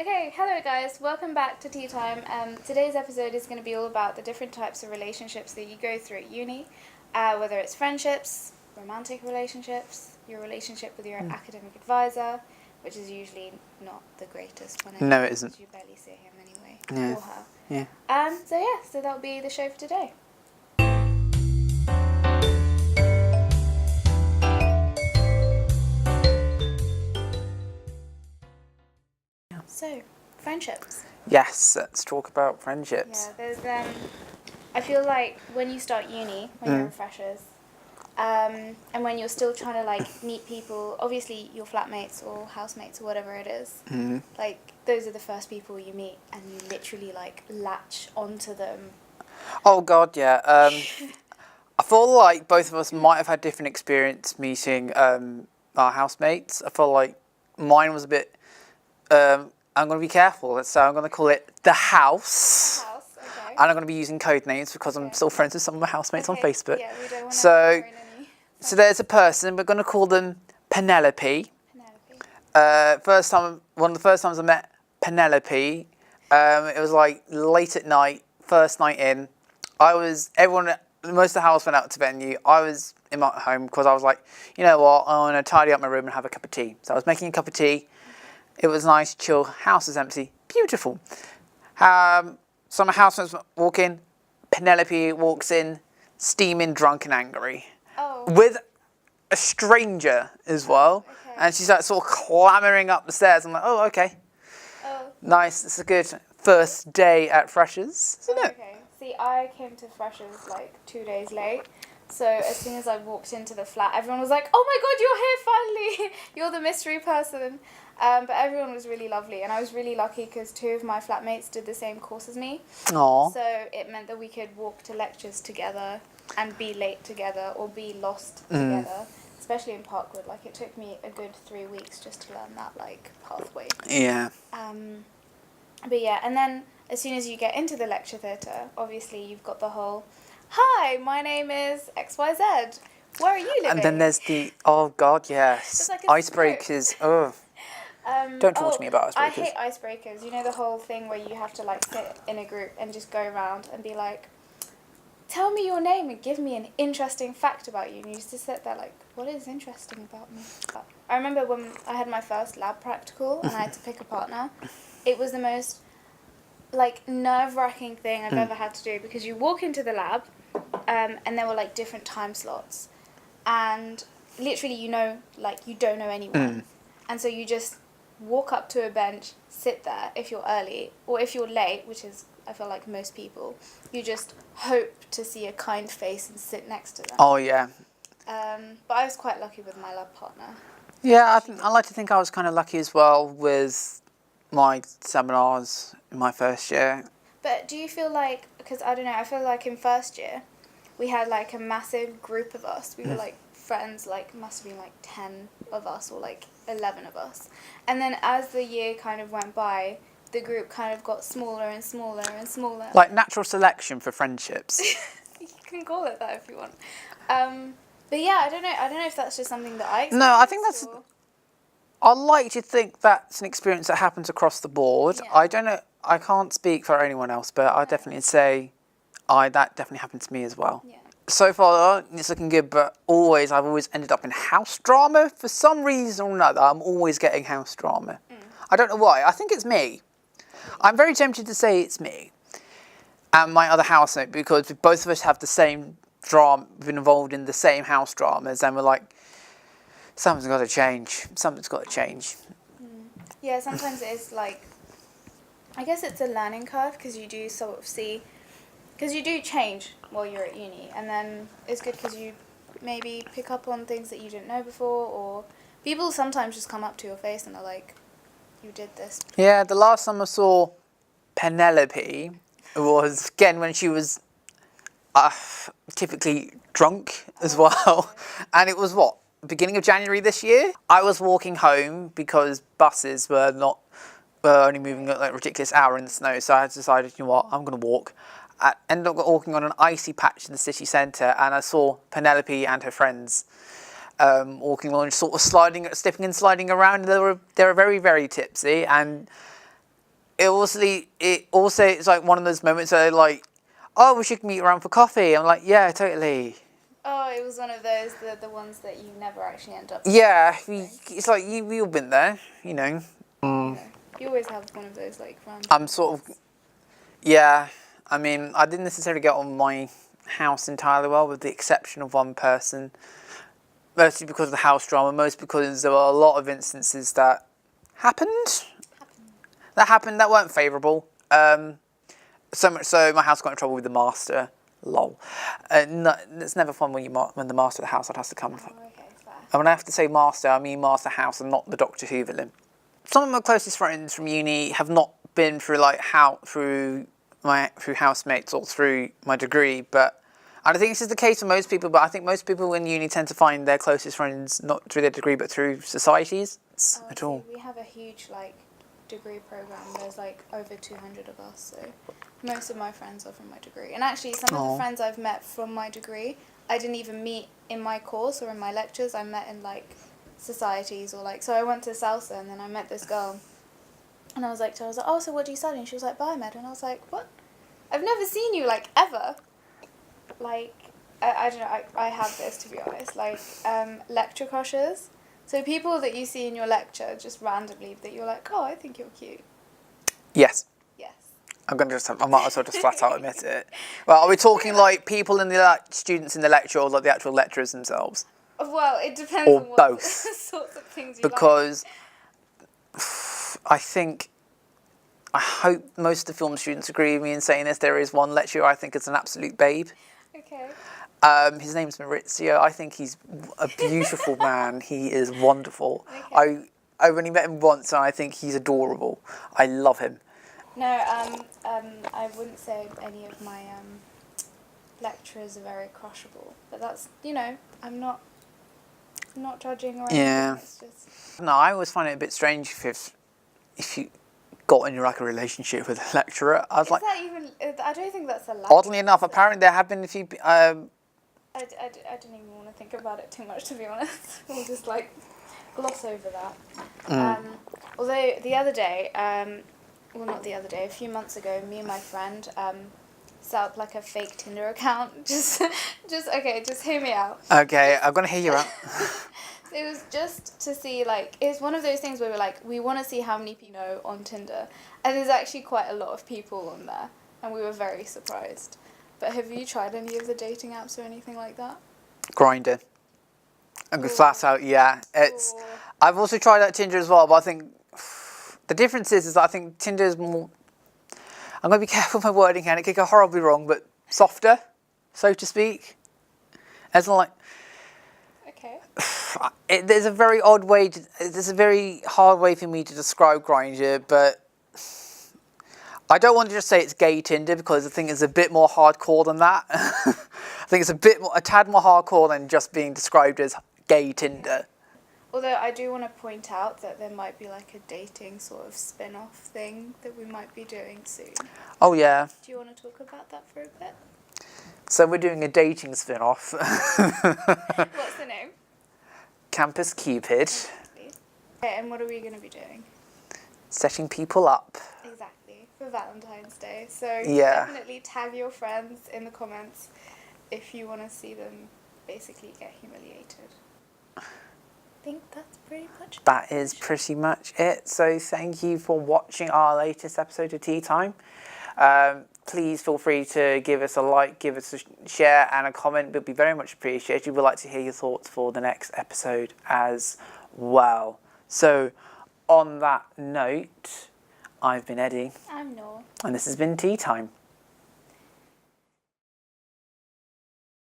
Okay, hello guys, welcome back to Tea Time. Today's episode is going to be all about the different types of relationships that you go through at uni, whether it's friendships, romantic relationships, your relationship with your academic advisor, which is usually not the greatest one. No, it isn't. You barely see him anyway, Yeah. or her. Yeah. So that'll be the show for today. So, friendships. Yes, let's talk about friendships. Yeah, there's I feel like when you start uni, when you're in freshers, and when you're still trying to like meet people, obviously your flatmates or housemates or whatever it is, like those are the first people you meet, and you literally like latch onto them. Oh God, yeah. I feel like both of us might have had different experience meeting our housemates. I feel like mine was a bit. I'm going to be careful, so I'm going to call it the house. Okay. And I'm going to be using code names because I'm still friends with some of my housemates on Facebook. Yeah, we don't want So, to so there's a person. We're going to call them Penelope. One of the first times I met Penelope, it was like late at night, first night in. Most of the house went out to venue. I was in my home because I was like, you know what, I want to tidy up my room and have a cup of tea. So I was making a cup of tea. It was nice, chill. House is empty, beautiful. So my housemates walk in. Penelope walks in, steaming, drunk and angry, with a stranger as well. Okay. And she's like sort of clambering up the stairs. I'm like, oh, okay. Nice. It's a good first day at Freshers, isn't it? Okay. See, I came to Freshers like 2 days late. So as soon as I walked into the flat, everyone was like, oh my God, you're here finally. You're the mystery person. But everyone was really lovely. And I was really lucky because 2 of my flatmates did the same course as me. Aww. So it meant that we could walk to lectures together and be late together or be lost together. Especially in Parkwood. Like it took me a good 3 weeks just to learn that like pathway. Yeah. But yeah, and then as soon as you get into the lecture theatre, obviously you've got the whole, hi, my name is XYZ. Where are you living? And then there's the, oh God, yes. It's like a Icebreakers. Oh. Don't talk to me about icebreakers. I hate icebreakers. You know the whole thing where you have to like sit in a group and just go around and be like, tell me your name and give me an interesting fact about you. And you used to sit there like, what is interesting about me? I remember when I had my first lab practical and I had to pick a partner. It was the most like nerve-wracking thing I've ever had to do because you walk into the lab and there were like different time slots and literally you don't know anyone. And so you just walk up to a bench, sit there if you're early, or if you're late, which is, I feel like most people, you just hope to see a kind face and sit next to them. Oh, yeah. But I was quite lucky with my lab partner. Yeah, I like to think I was kind of lucky as well with my seminars in my first year. But do you feel like, because I don't know, I feel like in first year, we had like a massive group of us. We were like friends, like must have been like 10 of us or like 11 of us. And then as the year kind of went by, the group kind of got smaller and smaller and smaller. Like natural selection for friendships. You can call it that if you want. But yeah, I don't know if that's just something that I experienced. No, I think that's... I like to think that's an experience that happens across the board. Yeah. I don't know, I can't speak for anyone else, but I definitely say that definitely happened to me as well. Yeah. So far, it's looking good, but I've always ended up in house drama. For some reason or another, I'm always getting house drama. I don't know why. I think it's me. I'm very tempted to say it's me and my other housemate because both of us have the same drama, been involved in the same house dramas, and we're like, something's got to change. Something's got to change. Yeah, sometimes it is like, I guess it's a learning curve because you do sort of see, because you do change while you're at uni, and then it's good because you maybe pick up on things that you didn't know before, or people sometimes just come up to your face and they're like, you did this. Yeah, the last time I saw Penelope was, again, when she was typically drunk as well. And it was beginning of January this year. I was walking home because buses were only moving at like a ridiculous hour in the snow. So I decided, you know what, I'm going to walk. I ended up walking on an icy patch in the city centre, and I saw Penelope and her friends walking along, sort of slipping and sliding around. They were very, very tipsy, and it's like one of those moments where they're like, oh, we should meet around for coffee. I'm like, yeah, totally. Oh, it was one of those, the ones that you never actually end up. Yeah, it's like we all been there, you know. You know, you always have one of those like random. I'm sort of, yeah. I mean, I didn't necessarily get on my house entirely well, with the exception of one person. Mostly because of the house drama, most because there were a lot of instances that happened that weren't favourable. So much so, my house got in trouble with the master. Lol. No, it's never fun when the master of the household has to come. Oh, okay, fair. And when I have to say master, I mean master house and not the Doctor Who villain. Some of my closest friends from uni have not been through through housemates or through my degree, but I don't think this is the case for most people, but I think most people in uni tend to find their closest friends not through their degree but through societies at all. We have a huge degree program. There's over 200 of us, so most of my friends are from my degree. And actually, some of the friends I've met from my degree, I didn't even meet in my course or in my lectures. I met in societies or so I went to Salsa and then I met this girl, and I was like, oh, so what do you study? And she was like, biomed, and I was like, what? I've never seen you ever. I don't know. I have this, to be honest. Lecture crushes. So people that you see in your lecture just randomly that you're like, oh, I think you're cute. Yes. Yes. I might as well just flat out admit it. Well, are we talking people in the students in the lecture, or the actual lecturers themselves? Well, it depends or on what both. sorts of things you because I hope most of the film students agree with me in saying this. There is one lecturer I think is an absolute babe. Okay. His name's Maurizio. I think he's a beautiful man. He is wonderful. Okay. I've only met him once, and I think he's adorable. I love him. No, I wouldn't say any of my lecturers are very crushable, but that's I'm not judging or anything. Yeah. It's just... No, I always find it a bit strange if you got into a relationship with a lecturer. I don't think that's allowed. Oddly enough, apparently there have been a few. I didn't even want to think about it too much, to be honest. We'll just gloss over that. Although the other day, well, not the other day, a few months ago, me and my friend set up a fake Tinder account. Just hear me out. Okay, I'm gonna hear you out. It was just to see, it's one of those things where we want to see how many people know on Tinder. And there's actually quite a lot of people on there. And we were very surprised. But have you tried any of the dating apps or anything like that? Grindr. I'm flat out, yeah. I've also tried out Tinder as well, but I think the difference is that I think Tinder is more... I'm going to be careful with my wording here, and it could go horribly wrong, but softer, so to speak. As Okay. There's a very odd way. There's a very hard way for me to describe Grindr, but I don't want to just say it's gay Tinder because I think it's a bit more hardcore than that. I think it's a tad more hardcore than just being described as gay Tinder. Although I do want to point out that there might be a dating sort of spin-off thing that we might be doing soon. Oh yeah. Do you want to talk about that for a bit? So we're doing a dating spin-off. What's the name? Campus Cupid. Okay, and what are we going to be doing? Setting people up. Exactly, for Valentine's Day. So definitely tag your friends in the comments if you want to see them basically get humiliated. I think that's pretty much it. That is pretty much it. So thank you for watching our latest episode of Tea Time. Please feel free to give us a like, give us a share and a comment. It would be very much appreciated. We'd like to hear your thoughts for the next episode as well. So on that note, I've been Eddie. I'm Noor. And this has been Tea Time.